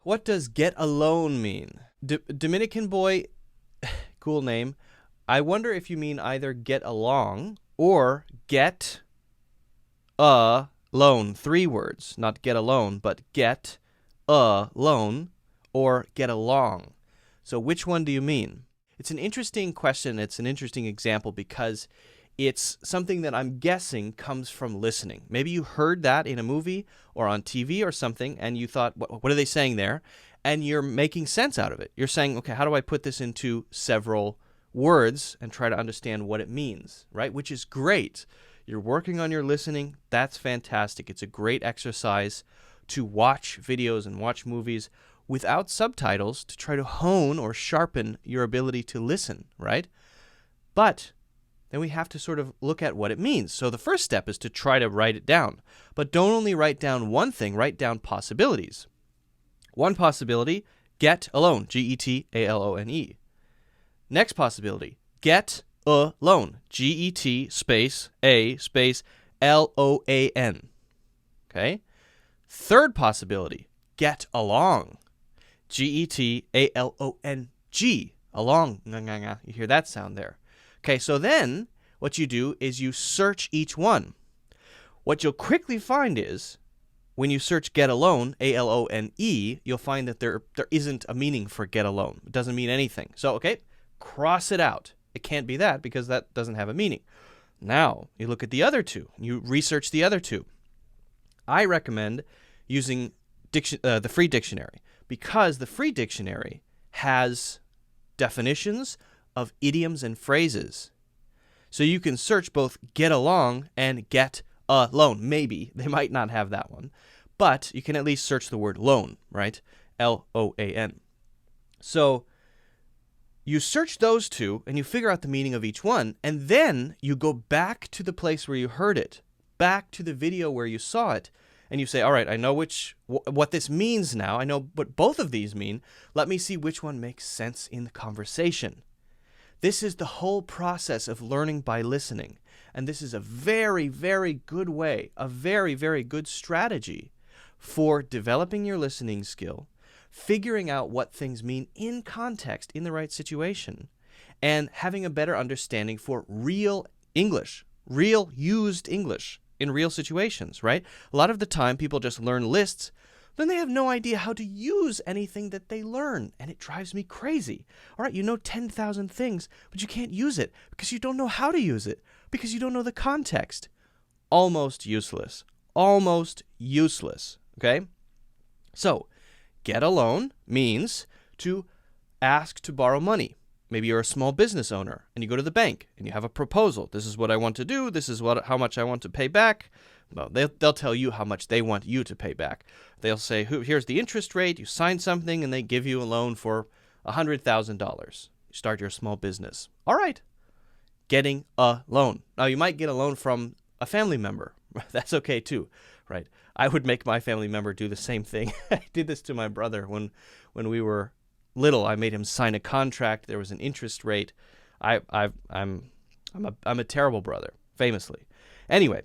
What does get alone mean? Dominican boy, cool name. I wonder if you mean either get along or get alone. 3 words, not get alone, but get alone or get along. So which one do you mean? It's an interesting question. It's an interesting example because it's something that I'm guessing comes from listening. Maybe you heard that in a movie or on TV or something, and you thought, what are they saying there? And you're making sense out of it. You're saying, okay, how do I put this into several words and try to understand what it means, right? Which is great. You're working on your listening. That's fantastic. It's a great exercise to watch videos and watch movies without subtitles to try to hone or sharpen your ability to listen, right? But then we have to sort of look at what it means. So the first step is to try to write it down. But don't only write down one thing, write down possibilities. One possibility, get alone, G-E-T-A-L-O-N-E. Next possibility, get alone, G-E-T space A space L-O-A-N. Okay? Third possibility, get along, G-E-T-A-L-O-N-G, along. You hear that sound there. Okay, so then what you do is you search each one. What you'll quickly find is when you search get alone, A-L-O-N-E, you'll find that there isn't a meaning for get alone. It doesn't mean anything. So, okay, cross it out. It can't be that because that doesn't have a meaning. Now, you look at the other two. You research the other two. I recommend using the free dictionary because the free dictionary has definitions of idioms and phrases. So you can search both get along and get alone. Maybe they might not have that one, but you can at least search the word loan, right? L-O-A-N. So you search those two and you figure out the meaning of each one, and then you go back to the place where you heard it, back to the video where you saw it, and you say, all right, I know what this means now. I know what both of these mean. Let me see which one makes sense in the conversation. This is the whole process of learning by listening. And this is a very, very good way, a very, very good strategy for developing your listening skill, figuring out what things mean in context, in the right situation, and having a better understanding for real English, real used English in real situations, right? A lot of the time people just learn lists, then they have no idea how to use anything that they learn, and it drives me crazy. All right, you know 10,000 things, but you can't use it because you don't know how to use it, because you don't know the context. Almost useless. Almost useless, okay? So, get a loan means to ask to borrow money. Maybe you're a small business owner, and you go to the bank, and you have a proposal. This is what I want to do. This is how much I want to pay back. Well, they'll tell you how much they want you to pay back. They'll say, here's the interest rate. You sign something, and they give you a loan for $100,000. You start your small business. All right. Getting a loan. Now, you might get a loan from a family member. That's okay, too, right? I would make my family member do the same thing. I did this to my brother when we were little. I made him sign a contract. There was an interest rate. I'm a terrible brother, famously. Anyway,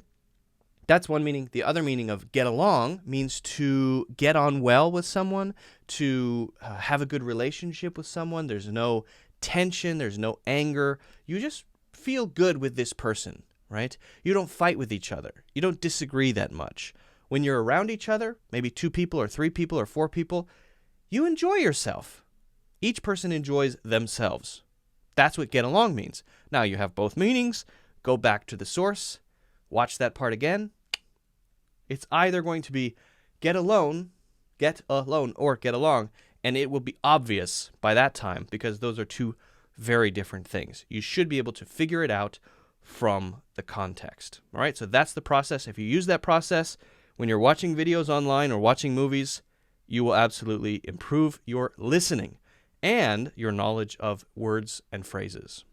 that's one meaning. The other meaning of get along means to get on well with someone, to have a good relationship with someone. There's no tension. There's no anger. You just feel good with this person, right? You don't fight with each other. You don't disagree that much. When you're around each other, maybe 2 people or 3 people or 4 people, you enjoy yourself. Each person enjoys themselves. That's what get along means. Now you have both meanings. Go back to the source. Watch that part again. It's either going to be get alone, or get along, and it will be obvious by that time because those are 2 very different things. You should be able to figure it out from the context. All right, so that's the process. If you use that process when you're watching videos online or watching movies, you will absolutely improve your listening and your knowledge of words and phrases.